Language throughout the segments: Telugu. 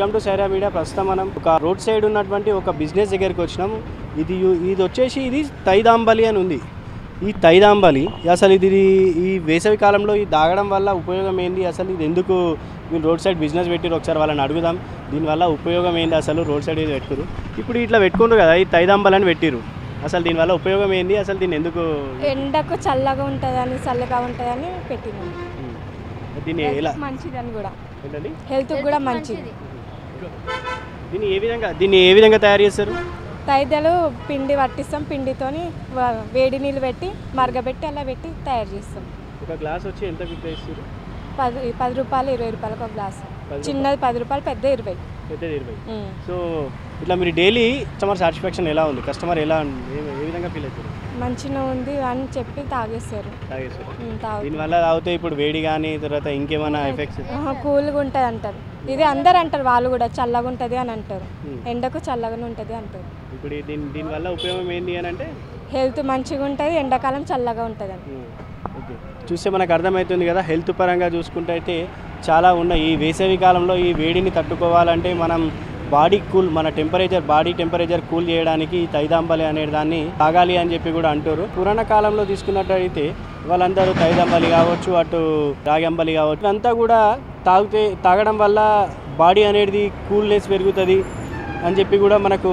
Welcome to Sye Raa media. ప్రస్తుతం మనం ఒక రోడ్ సైడ్ ఉన్నటువంటి ఒక బిజినెస్ దగ్గరికి వచ్చినాము. ఇది వచ్చేసి ఇది తైదాంబలి అని ఉంది. ఈ తైదాంబలి అసలు ఇది ఈ వేసవి కాలంలో ఇది తాగడం వల్ల ఉపయోగం ఏంది, అసలు ఇది ఎందుకు వీళ్ళు రోడ్ సైడ్ బిజినెస్ పెట్టారు ఒకసారి వాళ్ళని అడుగుదాం. దీనివల్ల ఉపయోగం ఏంది, అసలు రోడ్ సైడ్ ఇది పెట్టుకురు, ఇప్పుడు ఇట్లా పెట్టుకుంటారు కదా, ఈ తైదాంబలి అని పెట్టిరు. అసలు దీనివల్ల ఉపయోగం ఏంది, అసలు దీన్ని ఎందుకు? ఎండకు చల్లగా ఉంటుందని చల్లగా ఉంటుందని పెట్టినాం. దీన్ని ఎలా మంచిదని కూడా ఏంటండి, హెల్త్ కూడా మంచిది. దీన్ని ఏ విధంగా తయారు చేస్తారు? తైదలు పిండి పట్టిస్తాం, పిండితోని వేడి నీళ్ళు పెట్టి మరగబెట్టి అలా పెట్టి తయారు చేస్తాం. ఒక గ్లాస్ వచ్చి ఎంత ఇస్తారు? 10 రూపాయలు 20 రూపాయలకు ఒక గ్లాస్. చిన్నది 10 రూపాయలు, పెద్ద 20. పెద్దది 20. సో ఇట్లా మీరు డైలీ కస్టమర్ సాటిస్ఫాక్షన్ ఎలా ఉంది, కస్టమర్ ఎలా ఏ విధంగా ఫీల్ అవుతారు? మంచిగా ఉంది అని చెప్పి తాగేస్తారు. దీనివల్ల తాగితే ఇప్పుడు వేడి కానీ తర్వాత ఇంకేమైనా ఎఫెక్ట్స్? కూల్గా ఉంటుంది అంటారు. ఇది అందరు అంటారు, వాళ్ళు కూడా చల్లగా ఉంటుంది అని అంటారు. ఎండకు చల్లగానే ఉంటుంది అంటారు. ఇప్పుడు దీనివల్ల ఉపయోగం ఏంటి అని అంటే హెల్త్ మంచిగా ఉంటుంది, ఎండాకాలం చల్లగా ఉంటుంది అని. ఓకే, చూస్తే మనకు అర్థమవుతుంది కదా. హెల్త్ పరంగా చూసుకుంటే అయితే చాలా ఉన్నాయి. ఈ వేసవి కాలంలో ఈ వేడిని తట్టుకోవాలంటే మనం బాడీ టెంపరేచర్ కూల్ చేయడానికి ఈ తైదాంబలి అనే దాన్ని తాగాలి అని చెప్పి కూడా అంటారు. పురాణ కాలంలో తీసుకున్నట్టయితే వాళ్ళందరూ తైదాంబలి కావచ్చు, అటు రాగంబలి కావచ్చు, అంతా కూడా తాగడం వల్ల బాడీ అనేది కూల్నెస్ పెరుగుతుంది అని చెప్పి కూడా మనకు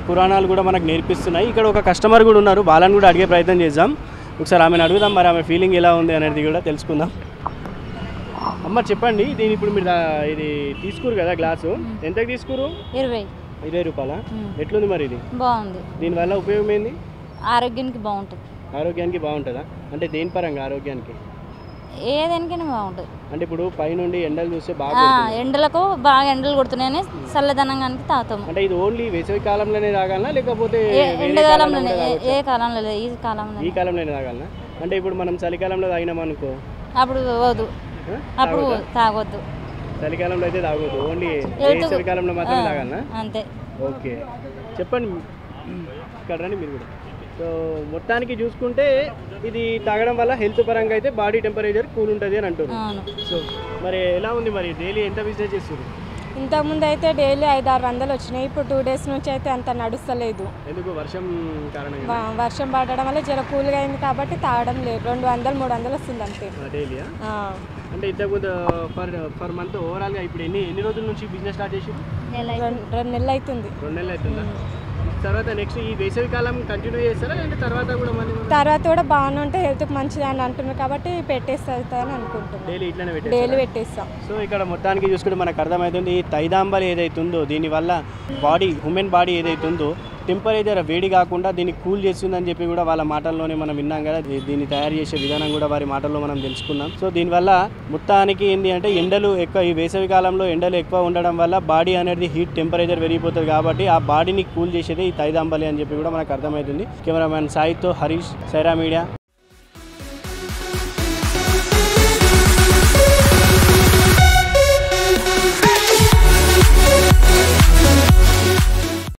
పురాణాలు కూడా మనకు నేర్పిస్తున్నాయి. ఇక్కడ ఒక కస్టమర్ కూడా ఉన్నారు, వాళ్ళని కూడా అడిగే ప్రయత్నం చేద్దాం. ఒకసారి ఆమెను అడుగుదాం, మరి ఆమె ఫీలింగ్ ఎలా ఉంది అనేది కూడా తెలుసుకుందాం. అమ్మ చెప్పండి, దీని ఇప్పుడు మీరు ఇది తీసుకురు కదా గ్లాసు, ఎంతకి తీసుకురు? 20 రూపాయల. ఎట్లుంది మరి ఇది? బాగుంది. దీనివల్ల ఉపయోగం ఏంది? ఆరోగ్యానికి బాగుంటుంది. ఆరోగ్యానికి బాగుంటుందా అంటే దేని పరంగా? ఆరోగ్యానికి ఏదానికైనా బాగుంటుంది. అంటే ఇప్పుడు పైనుండి ఎండలు చూస్తే బాగా ఎండలకు బాగా ఎండలు కొడుతున్నాయని చల్లదనంగానికి తాగుతాము. అంటే ఇది ఓన్లీ వేసవి కాలంలోనే తాగాలనా లేకపోతే ఎండాకాలంలోనే? ఏ కాలంలో లేదు, ఈ కాలంలోనే తాగాలనా? అంటే ఇప్పుడు మనం చలికాలంలో తాగినాం అనుకో, అప్పుడు పోదు, అప్పుడు తాగొద్దు. చలికాలంలో అయితే తాగొద్దు, ఓన్లీ వేసవి కాలంలో మాత్రమే తాగాలనా? అంతే. ఓకే, చెప్పండి ఇక్కడ రండి మీరు కూడా. సో మొత్తానికి చూసుకుంటే ఇది తాగడం వల్ల హెల్త్ పరంగా అయితే బాడీ టెంపరేచర్ కూల్ ఉంటుంది అని అంటారు. సో మరి ఎలా ఉంది, మరి డైలీ ఎంత బిజినెస్ చేస్తారు? ఇంతకుముందు అయితే డైలీ 500-600 వచ్చినాయి. ఇప్పుడు 2 డేస్ నుంచి అయితే అంత నడుస్తలేదు. ఎందుకు? వర్షం కారణంగా. వర్షం పడడం వల్ల జర కూల్గా అయింది కాబట్టి తాగడం లేదు. 200-300 వస్తుంది అంతే డైలీ. అంటే ఇంతకుముందు పర్ మంత్ ఓవరాల్గా ఇప్పుడు ఎన్ని రోజుల నుంచి బిజినెస్ స్టార్ట్ చేసి? 2 నెలలు అవుతుంది. 2 నెలలు అవుతుందా? తర్వాత నెక్స్ట్ ఈ వేసవి కాలం కంటిన్యూ చేస్తారా అంటే తర్వాత కూడా తర్వాత కూడా బాగానే ఉంటాయి, హెల్త్కి మంచిది అని అంటున్నారు కాబట్టి పెట్టేస్తాను అనుకుంటున్నాను. డైలీ పెట్టేస్తాం. సో ఇక్కడ మొత్తానికి చూసుకుంటే మనకు అర్థమవుతుంది, ఈ తైదాంబలి ఏదైతుందో దీనివల్ల హ్యూమన్ బాడీ ఏదైతుందో టెంపరేచర్ వేడి కాకుండా దీన్ని కూల్ చేస్తుందని చెప్పి కూడా వాళ్ళ మాటల్లోనే మనం విన్నాం కదా. దీన్ని తయారు చేసే విధానం కూడా వారి మాటల్లో మనం తెలుసుకున్నాం. సో దీనివల్ల మొత్తానికి ఏంటి అంటే ఎండలు ఎక్కువ, ఈ వేసవి కాలంలో ఎండలు ఎక్కువ ఉండడం వల్ల బాడీ అనేది హీట్ టెంపరేచర్ పెరిగిపోతుంది కాబట్టి ఆ బాడీని కూల్ చేసేది ఈ తైదాంబలి అని చెప్పి కూడా మనకు అర్థమవుతుంది. కెమెరామ్యాన్ సాయితో హరీష్, సైరా మీడియా.